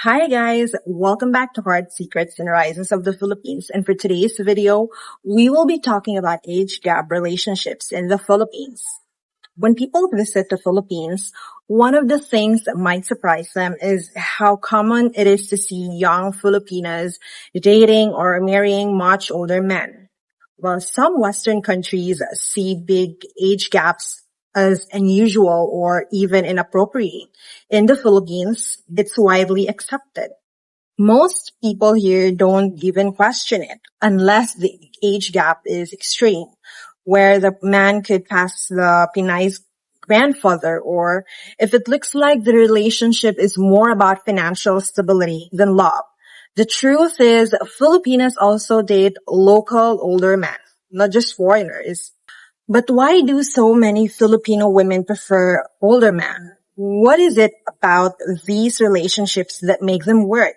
Hi guys, welcome back to Hard Secrets and Rises of the Philippines. And for today's video, we will be talking about age gap relationships in the Philippines. When people visit the Philippines, one of the things that might surprise them is how common it is to see young Filipinas dating or marrying much older men. While some Western countries see big age gaps as unusual or even inappropriate, in the Philippines, it's widely accepted. Most people here don't even question it unless the age gap is extreme, where the man could pass the Pinay's grandfather, or if it looks like the relationship is more about financial stability than love. The truth is, Filipinos also date local older men, not just foreigners. But why do so many Filipino women prefer older men? What is it about these relationships that make them work?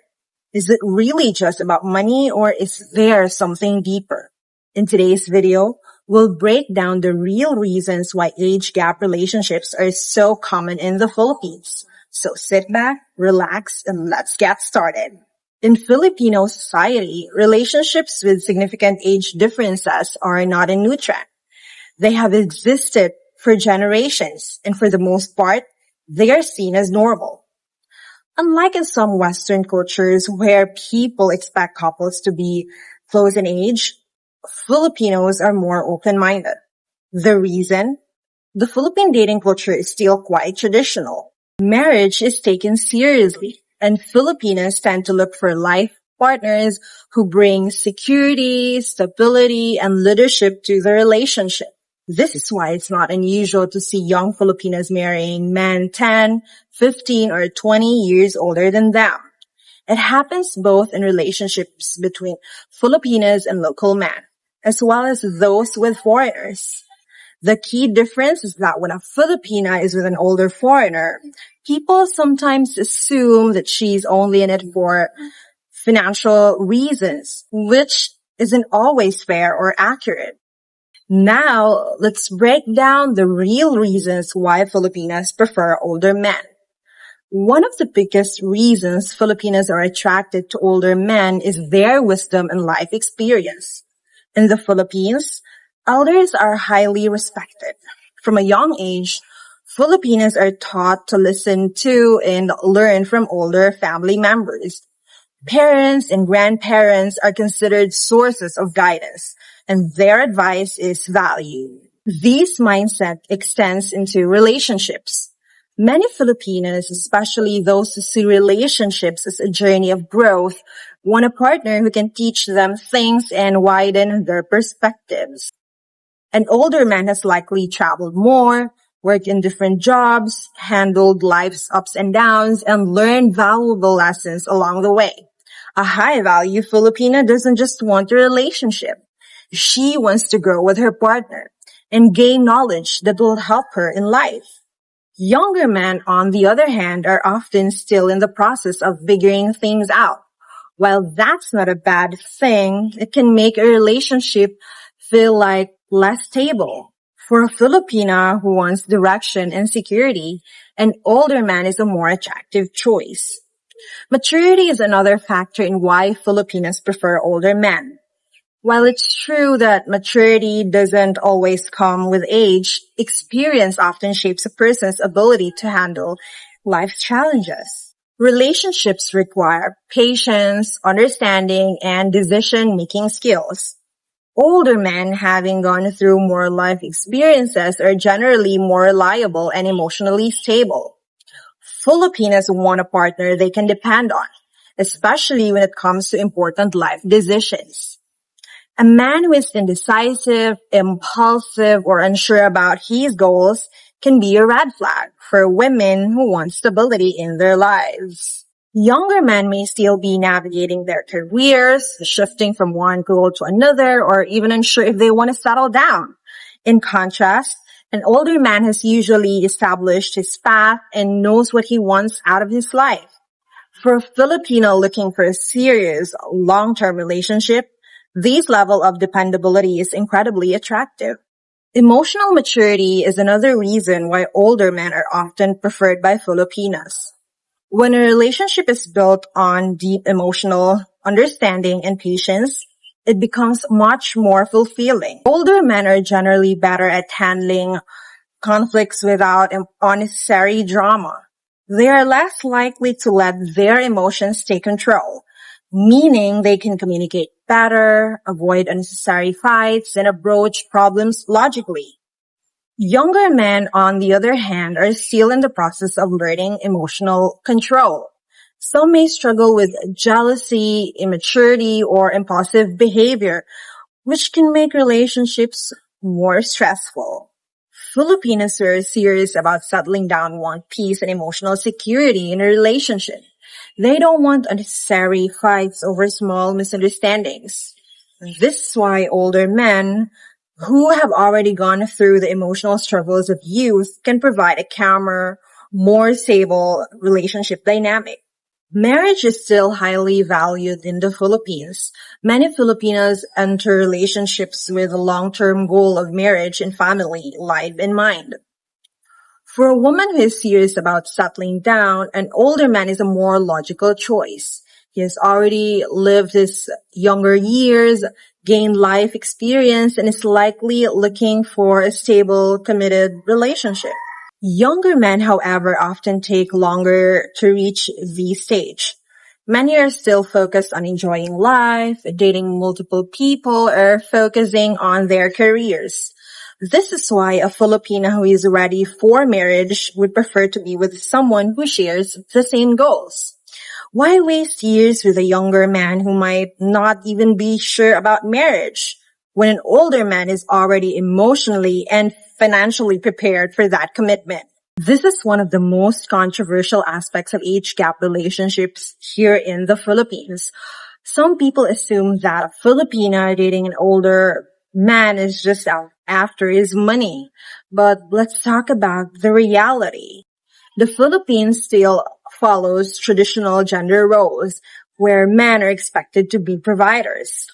Is it really just about money, or is there something deeper? In today's video, we'll break down the real reasons why age gap relationships are so common in the Philippines. So sit back, relax, and let's get started. In Filipino society, relationships with significant age differences are not a new trend. They have existed for generations, and for the most part, they are seen as normal. Unlike in some Western cultures where people expect couples to be close in age, Filipinos are more open-minded. The reason? The Philippine dating culture is still quite traditional. Marriage is taken seriously, and Filipinos tend to look for life partners who bring security, stability, and leadership to the relationship. This is why it's not unusual to see young Filipinos marrying men 10, 15, or 20 years older than them. It happens both in relationships between Filipinos and local men, as well as those with foreigners. The key difference is that when a Filipina is with an older foreigner, people sometimes assume that she's only in it for financial reasons, which isn't always fair or accurate. Now, let's break down the real reasons why Filipinas prefer older men. One of the biggest reasons Filipinos are attracted to older men is their wisdom and life experience. In the Philippines, elders are highly respected. From a young age, Filipinos are taught to listen to and learn from older family members. Parents and grandparents are considered sources of guidance, and their advice is valued. This mindset extends into relationships. Many Filipinos, especially those who see relationships as a journey of growth, want a partner who can teach them things and widen their perspectives. An older man has likely traveled more, worked in different jobs, handled life's ups and downs, and learned valuable lessons along the way. A high-value Filipina doesn't just want a relationship. She wants to grow with her partner and gain knowledge that will help her in life. Younger men, on the other hand, are often still in the process of figuring things out. While that's not a bad thing, it can make a relationship feel like less stable. For a Filipina who wants direction and security, an older man is a more attractive choice. Maturity is another factor in why Filipinos prefer older men. While it's true that maturity doesn't always come with age, experience often shapes a person's ability to handle life's challenges. Relationships require patience, understanding, and decision-making skills. Older men, having gone through more life experiences, are generally more reliable and emotionally stable. Filipinos want a partner they can depend on, especially when it comes to important life decisions. A man who is indecisive, impulsive, or unsure about his goals can be a red flag for women who want stability in their lives. Younger men may still be navigating their careers, shifting from one goal to another, or even unsure if they want to settle down. In contrast, an older man has usually established his path and knows what he wants out of his life. For a Filipino looking for a serious, long-term relationship, this level of dependability is incredibly attractive. Emotional maturity is another reason why older men are often preferred by Filipinas. When a relationship is built on deep emotional understanding and patience, it becomes much more fulfilling. Older men are generally better at handling conflicts without unnecessary drama. They are less likely to let their emotions take control, meaning they can communicate better, avoid unnecessary fights, and approach problems logically. Younger men, on the other hand, are still in the process of learning emotional control. Some may struggle with jealousy, immaturity, or impulsive behavior, which can make relationships more stressful. Filipinos who are serious about settling down want peace and emotional security in a relationship. They don't want unnecessary fights over small misunderstandings. This is why older men who have already gone through the emotional struggles of youth can provide a calmer, more stable relationship dynamic. Marriage is still highly valued in the Philippines. Many Filipinos enter relationships with a long-term goal of marriage and family life in mind. For a woman who is serious about settling down, an older man is a more logical choice. He has already lived his younger years, gained life experience, and is likely looking for a stable, committed relationship. Younger men, however, often take longer to reach the stage. Many are still focused on enjoying life, dating multiple people, or focusing on their careers. This is why a Filipino who is ready for marriage would prefer to be with someone who shares the same goals. Why waste years with a younger man who might not even be sure about marriage when an older man is already emotionally and financially prepared for that commitment? This is one of the most controversial aspects of age gap relationships here in the Philippines. Some people assume that a Filipina dating an older man is just out after his money. But let's talk about the reality. The Philippines still follows traditional gender roles where men are expected to be providers.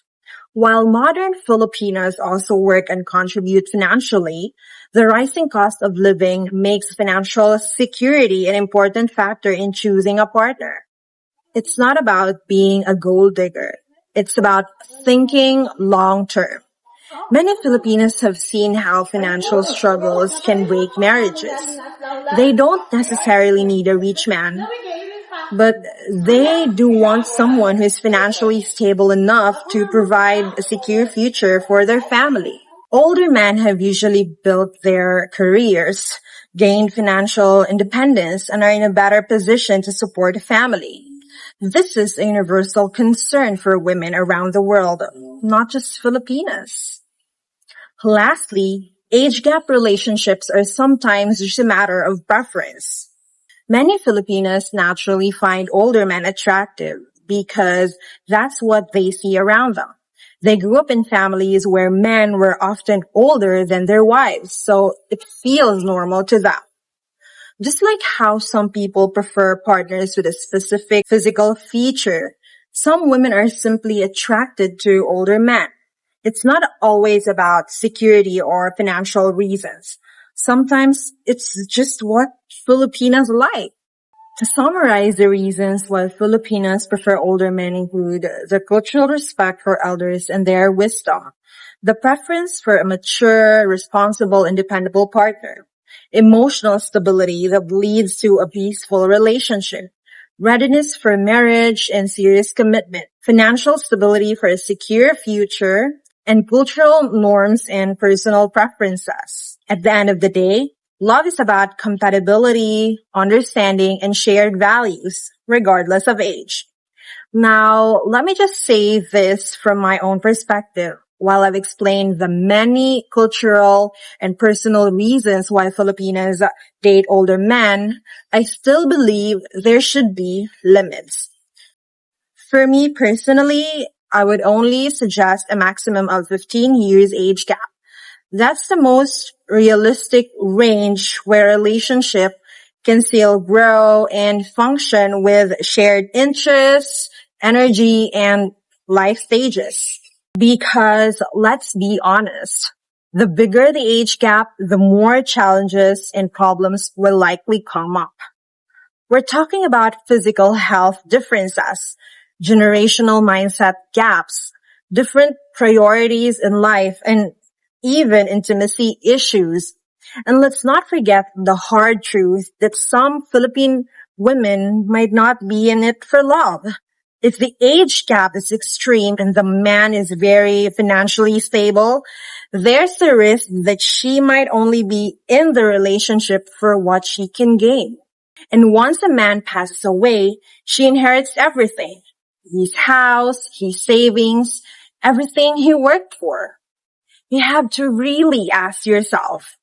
While modern Filipinos also work and contribute financially, the rising cost of living makes financial security an important factor in choosing a partner. It's not about being a gold digger. It's about thinking long term. Many Filipinos have seen how financial struggles can break marriages. They don't necessarily need a rich man, but they do want someone who is financially stable enough to provide a secure future for their family. Older men have usually built their careers, gained financial independence, and are in a better position to support a family. This is a universal concern for women around the world, not just Filipinas. Lastly, age gap relationships are sometimes just a matter of preference. Many Filipinos naturally find older men attractive because that's what they see around them. They grew up in families where men were often older than their wives, so it feels normal to them. Just like how some people prefer partners with a specific physical feature, some women are simply attracted to older men. It's not always about security or financial reasons. Sometimes it's just what Filipinos like. To summarize, the reasons why Filipinos prefer older men include the cultural respect for elders and their wisdom, the preference for a mature, responsible, and dependable partner, emotional stability that leads to a peaceful relationship, readiness for marriage and serious commitment, financial stability for a secure future, and cultural norms and personal preferences. At the end of the day, love is about compatibility, understanding, and shared values, regardless of age. Now, let me just say this from my own perspective. While I've explained the many cultural and personal reasons why Filipinos date older men, I still believe there should be limits. For me personally, I would only suggest a maximum of 15 years age gap. That's the most realistic range where a relationship can still grow and function with shared interests, energy, and life stages. Because let's be honest, the bigger the age gap, the more challenges and problems will likely come up. We're talking about physical health differences, generational mindset gaps, different priorities in life, and even intimacy issues. And let's not forget the hard truth that some Philippine women might not be in it for love. If the age gap is extreme and the man is very financially stable, there's the risk that she might only be in the relationship for what she can gain. And once a man passes away, she inherits everything. His house, his savings, everything he worked for. You have to really ask yourself,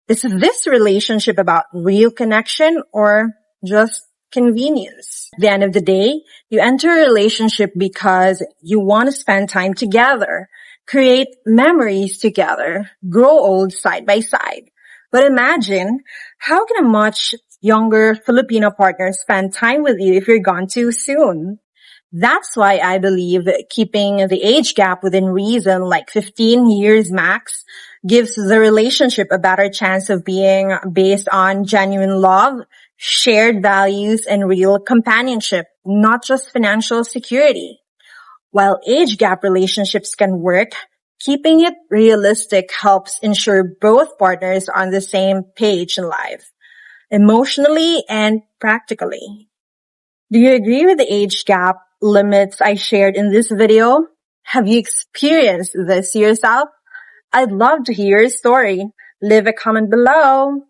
is this relationship about real connection or just convenience? At the end of the day, you enter a relationship because you want to spend time together, create memories together, grow old side by side. But imagine, how can a much younger Filipino partner spend time with you if you're gone too soon? That's why I believe keeping the age gap within reason, like 15 years max, gives the relationship a better chance of being based on genuine love, shared values, and real companionship, not just financial security. While age gap relationships can work, keeping it realistic helps ensure both partners are on the same page in life, emotionally and practically. Do you agree with the age gap limits I shared in this video? Have you experienced this yourself? I'd love to hear your story. Leave a comment below.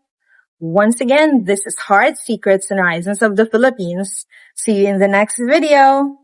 Once again, this is Hard Secrets and Horizons of the Philippines. See you in the next video.